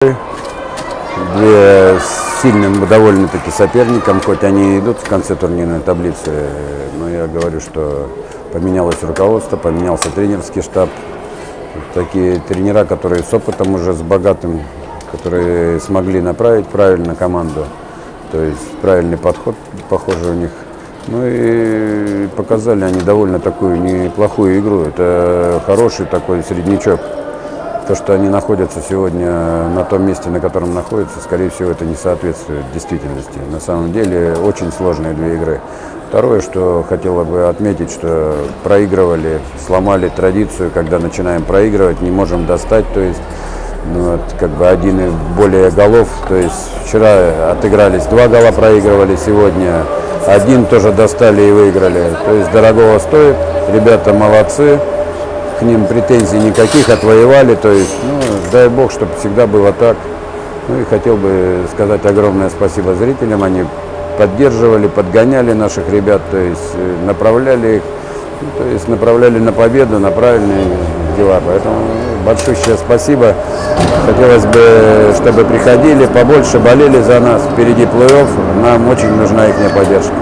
Две с сильным довольно-таки соперником, хоть они и идут в конце турнирной таблицы, но я говорю, что поменялось руководство, поменялся тренерский штаб. Такие тренера, которые с опытом уже, с богатым, которые смогли направить правильно команду, то есть правильный подход, похоже, у них. Ну и показали они довольно такую неплохую игру. Это хороший такой среднячок. То, что они находятся сегодня на том месте, на котором находятся, скорее всего, это не соответствует действительности. На самом деле, очень сложные две игры. Второе, что хотела бы отметить, что проигрывали, сломали традицию, когда начинаем проигрывать, не можем достать, то есть вот, как бы один и более голов. То есть вчера отыгрались 2 гола, проигрывали, сегодня один тоже достали и выиграли. То есть дорогого стоит, ребята молодцы. К ним претензий никаких, отвоевали, то есть, дай бог, чтобы всегда было так. Ну и хотел бы сказать огромное спасибо зрителям, они поддерживали, подгоняли наших ребят, то есть направляли их, то есть направляли на победу, на правильные дела. Поэтому большое спасибо. Хотелось бы, чтобы приходили, побольше болели за нас, впереди плей-офф, нам очень нужна их поддержка.